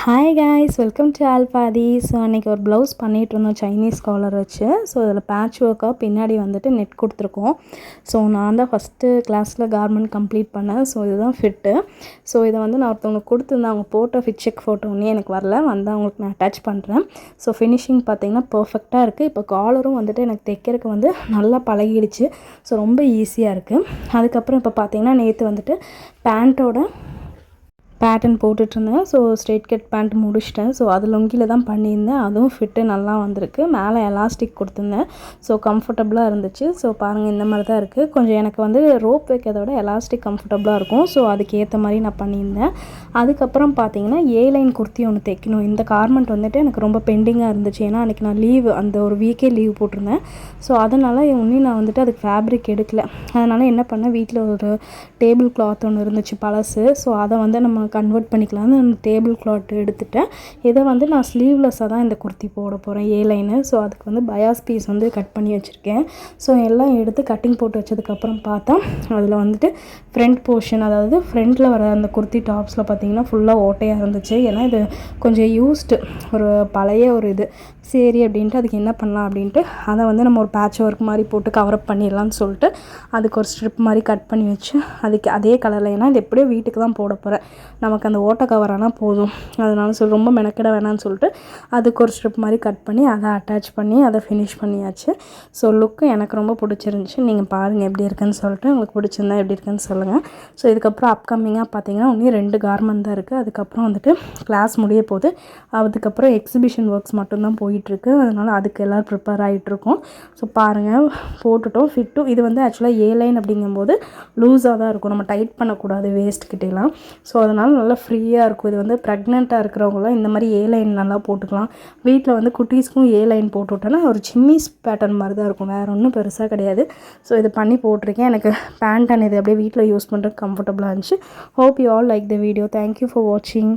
Hi guys, welcome to ஆல்பாதி. So அன்றைக்கி ஒரு ப்ளவுஸ் பண்ணிகிட்ருந்தோம் சைனீஸ் காலர் வச்சு. ஸோ இதில் பேட்ச் ஒர்க்காக பின்னாடி வந்துட்டு நெட் கொடுத்துருக்கோம். ஸோ நான் தான் ஃபஸ்ட்டு கிளாஸில் கார்மெண்ட் கம்ப்ளீட் பண்ணேன். ஸோ இதுதான் ஃபிட்டு. ஸோ இதை வந்து நான் ஒருத்தவங்களுக்கு கொடுத்துருந்தேன். அவங்க போட்ட ஃபிட் செக் ஃபோட்டோ ஒன்றே எனக்கு வரல, வந்து அவங்களுக்கு நான் அட்டாச் பண்ணுறேன். ஸோ ஃபினிஷிங் பார்த்திங்கன்னா பர்ஃபெக்டாக இருக்குது. இப்போ காலரும் வந்துட்டு எனக்கு தைக்கிறதுக்கு வந்து நல்லா பழகிடுச்சு. ஸோ ரொம்ப ஈஸியாக இருக்குது. அதுக்கப்புறம் இப்போ பார்த்திங்கன்னா நேற்று வந்துட்டு பேண்ட்டோட பேட்டர்ன் போட்டுட்ருந்தேன். ஸோ ஸ்ட்ரெயிட் கட் பேண்ட் முடிச்சிட்டேன். ஸோ அது லுங்கியில் தான் பண்ணியிருந்தேன். அதுவும் ஃபிட்டு நல்லா வந்திருக்கு. மேலே எலாஸ்டிக் கொடுத்துருந்தேன். ஸோ கம்ஃபர்டபுளாக இருந்துச்சு. ஸோ பாருங்கள், இந்த மாதிரி தான் இருக்குது. கொஞ்சம் எனக்கு வந்து ரோப் வைக்கிறத விட எலாஸ்டிக் கம்ஃபர்டபுளாக இருக்கும். ஸோ அதுக்கு ஏற்ற மாதிரி நான் பண்ணியிருந்தேன். அதுக்கப்புறம் பார்த்தீங்கன்னா லைன் குர்த்தி ஒன்று தைக்கணும். இந்த கார்மெண்ட் வந்துட்டு எனக்கு ரொம்ப பெண்டிங்காக இருந்துச்சு. ஏன்னா அன்றைக்கி நான் லீவு, அந்த ஒரு வீக்கே லீவ் போட்டிருந்தேன். ஸோ அதனால் இன்னும் நான் வந்துட்டு அதுக்கு ஃபேப்ரிக் எடுக்கல. அதனால் என்ன பண்ணேன், வீட்டில் ஒரு டேபிள் கிளாத் ஒன்று இருந்துச்சு பழசு. ஸோ அதை வந்து நம்ம கன்வெர்ட் பண்ணிக்கலாம்னு அந்த டேபிள் கிளாத் எடுத்துட்டேன். இதை வந்து நான் ஸ்லீவ்லெஸ்ஸாக தான் இந்த குர்த்தி போட போகிறேன், லைனு. ஸோ அதுக்கு வந்து பயாஸ் பீஸ் வந்து கட் பண்ணி வச்சுருக்கேன். ஸோ எல்லாம் எடுத்து கட்டிங் போட்டு வச்சதுக்கப்புறம் பார்த்தா அதில் வந்துட்டு ஃப்ரண்ட் போர்ஷன், அதாவது ஃப்ரண்ட்டில் வர அந்த குர்த்தி டாப்ஸில் பார்த்திங்கன்னா ஃபுல்லாக ஓட்டையாக இருந்துச்சு. ஏன்னா இது கொஞ்சம் யூஸ்டு, ஒரு பழைய ஒரு இது. சரி அப்படின்ட்டு அதுக்கு என்ன பண்ணலாம் அப்படின்ட்டு அதை வந்து நம்ம ஒரு பேட்ச் ஒர்க் மாதிரி போட்டு கவரப் பண்ணிடலான்னு சொல்லிட்டு அதுக்கு ஒரு ஸ்ட்ரிப் மாதிரி கட் பண்ணி வச்சு அதுக்கு அதே கலரில், ஏன்னா இது எப்படியோ வீட்டுக்கு தான் போட போகிறேன், நமக்கு அந்த ஓட்டை கவர் ஆனால் போதும், அதனால ரொம்ப மெனக்கிட வேணான்னு சொல்லிட்டு அதுக்கு ஒரு ஸ்ட்ரிப் மாதிரி கட் பண்ணி அதை அட்டாச் பண்ணி அதை ஃபினிஷ் பண்ணியாச்சு. ஸோ லுக்கு எனக்கு ரொம்ப பிடிச்சிருந்துச்சி. நீங்கள் பாருங்கள் எப்படி இருக்குன்னு சொல்லிட்டு, உங்களுக்கு பிடிச்சிருந்தா எப்படி இருக்குன்னு சொல்லுங்கள். ஸோ இதுக்கப்புறம் அப்கமிங்காக பார்த்தீங்கன்னா இன்னும் 2 கார்மெண்ட் தான் இருக்குது. அதுக்கப்புறம் வந்துட்டு கிளாஸ் முடிய போகுது. அதுக்கப்புறம் எக்ஸிபிஷன் ஒர்க்ஸ் மட்டும்தான் போயிட்டுருக்கு. அதனால் அதுக்கு எல்லோரும் ப்ரிப்பேர் ஆகிட்ருக்கோம். ஸோ பாருங்கள், போட்டுட்டோம். ஃபிட்டும் இது வந்து ஆக்சுவலாக லைன் அப்படிங்கும்போது லூஸாக தான் இருக்கும், நம்ம டைட் பண்ணக்கூடாது வேஸ்ட்கிட்டலாம். ஸோ அதனால் நல்லா ஃப்ரீயாக இருக்கும். இது வந்து ப்ரெக்னெண்ட்டாக இருக்கிறவங்களாம் இந்த மாதிரி லைன் நல்லா போட்டுக்கலாம். வீட்டில் வந்து குட்டீஸ்க்கும் லைன் போட்டு விட்டோன்னா ஒரு சிம்மிஸ் பேட்டர்ன் மாதிரி தான் இருக்கும், வேறு ஒன்றும் பெருசாக கிடையாது. ஸோ இது பண்ணி போட்டிருக்கேன். எனக்கு பேண்ட் அண்ட் இது அப்படியே வீட்டில் யூஸ் பண்ணுறதுக்கு கம்ஃபர்டபுளாக இருந்துச்சு. Hope you all like the video. Thank you for வாட்சிங்.